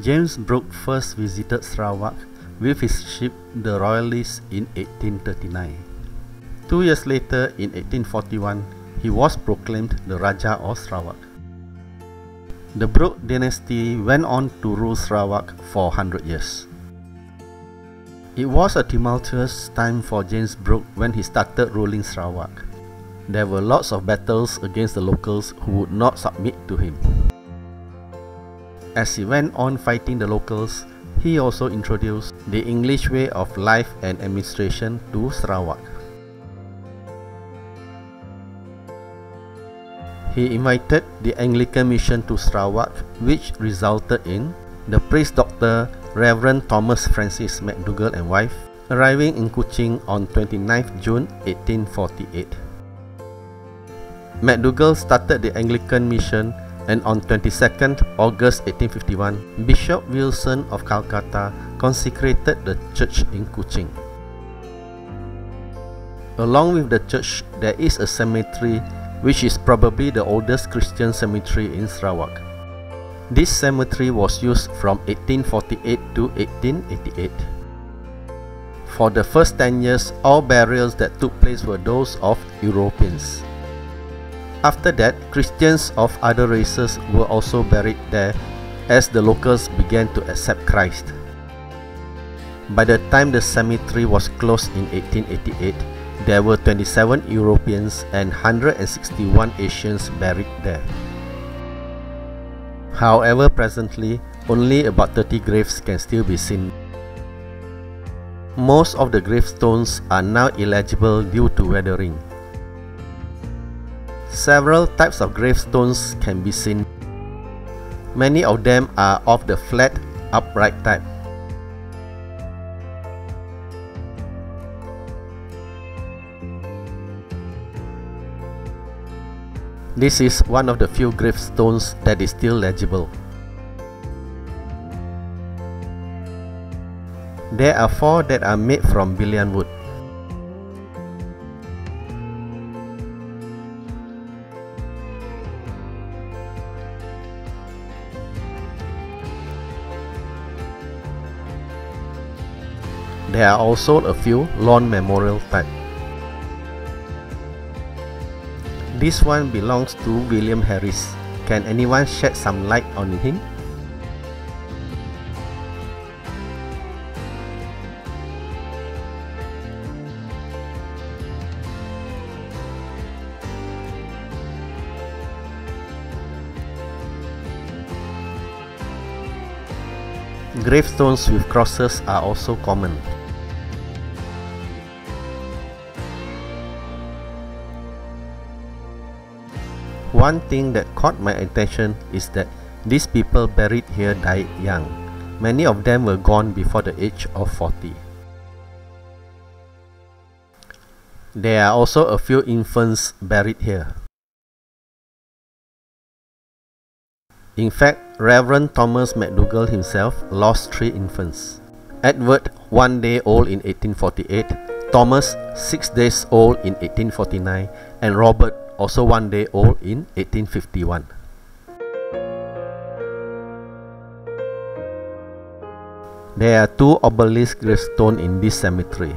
James Brooke first visited Sarawak with his ship the Royalist in 1839. 2 years later, in 1841, he was proclaimed the Rajah of Sarawak. The Brooke dynasty went on to rule Sarawak for 100 years. It was a tumultuous time for James Brooke when he started ruling Sarawak. There were lots of battles against the locals who would not submit to him. As he went on fighting the locals, he also introduced the English way of life and administration to Sarawak. He invited the Anglican mission to Sarawak, which resulted in the priest doctor Reverend Thomas Francis McDougall and wife arriving in Kuching on 29th June 1848. McDougall started the Anglican mission, and on 22nd August 1851, Bishop Wilson of Calcutta consecrated the church in Kuching. Along with the church, there is a cemetery which is probably the oldest Christian cemetery in Sarawak. This cemetery was used from 1848 to 1888. For the first 10 years, all burials that took place were those of Europeans. After that, Christians of other races were also buried there as the locals began to accept Christ. By the time the cemetery was closed in 1888, there were 27 Europeans and 161 Asians buried there. However, presently, only about 30 graves can still be seen. Most of the gravestones are now illegible due to weathering. Several types of gravestones can be seen. Many of them are of the flat, upright type. This is one of the few gravestones that is still legible. There are 4 that are made from billion wood. There are also a few lawn memorial type. This one belongs to William Harris. Can anyone shed some light on him? Gravestones with crosses are also common. One thing that caught my attention is that these people buried here died young. Many of them were gone before the age of 40. There are also a few infants buried here. In fact, Reverend Thomas McDougall himself lost 3 infants. Edward, 1 day old in 1848, Thomas, 6 days old in 1849, and Robert, also 1 day old in 1851. There are 2 obelisk gravestones in this cemetery.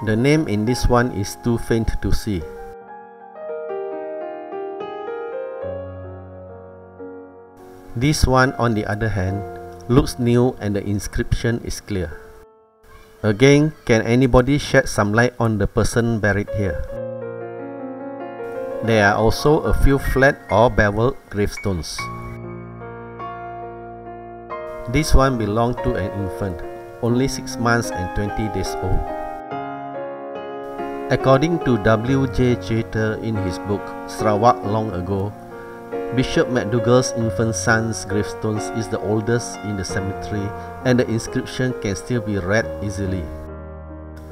The name in this one is too faint to see. This one, on the other hand, looks new and the inscription is clear. Again, can anybody shed some light on the person buried here? There are also a few flat or beveled gravestones. This one belonged to an infant, only 6 months and 20 days old. According to W.J. Jeter in his book Sarawak Long Ago, Bishop McDougall's infant son's gravestone is the oldest in the cemetery, and the inscription can still be read easily.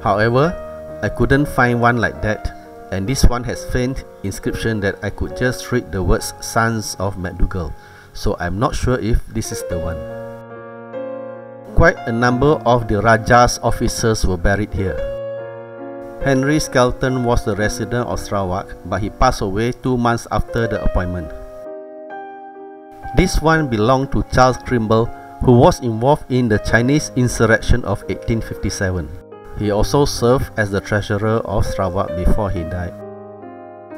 However, I couldn't find one like that, and this one has faint inscription that I could just read the words Sons of McDougall, so I'm not sure if this is the one. Quite a number of the Rajah's officers were buried here. Henry Skelton was the resident of Sarawak, but he passed away 2 months after the appointment. This one belonged to Charles Trimble, who was involved in the Chinese insurrection of 1857. He also served as the treasurer of Sarawak before he died.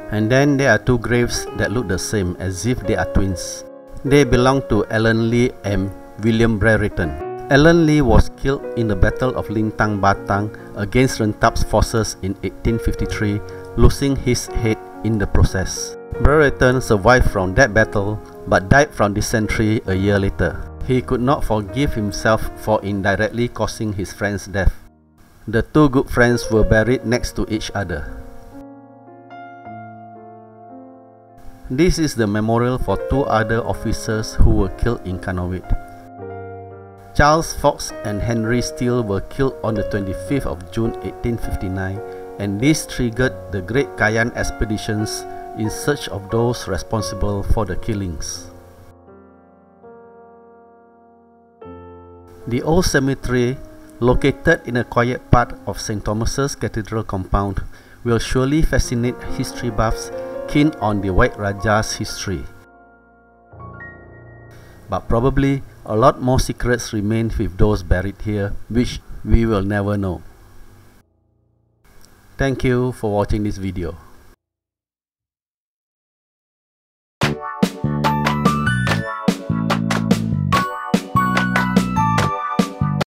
And then there are 2 graves that look the same, as if they are twins. They belong to Allen Lee and William Brereton. Allen Lee was killed in the Battle of Lintang Batang against Rentap's forces in 1853, losing his head in the process. Brereton survived from that battle but died from dysentery a year later. He could not forgive himself for indirectly causing his friend's death. The 2 good friends were buried next to each other. This is the memorial for 2 other officers who were killed in Kanowit. Charles Fox and Henry Steele were killed on the 25th of June 1859, and this triggered the Great Kayan expeditions in search of those responsible for the killings. The old cemetery, located in a quiet part of St. Thomas's Cathedral compound, will surely fascinate history buffs keen on the White Rajahs history. But probably a lot more secrets remain with those buried here, which we will never know. Thank you for watching this video.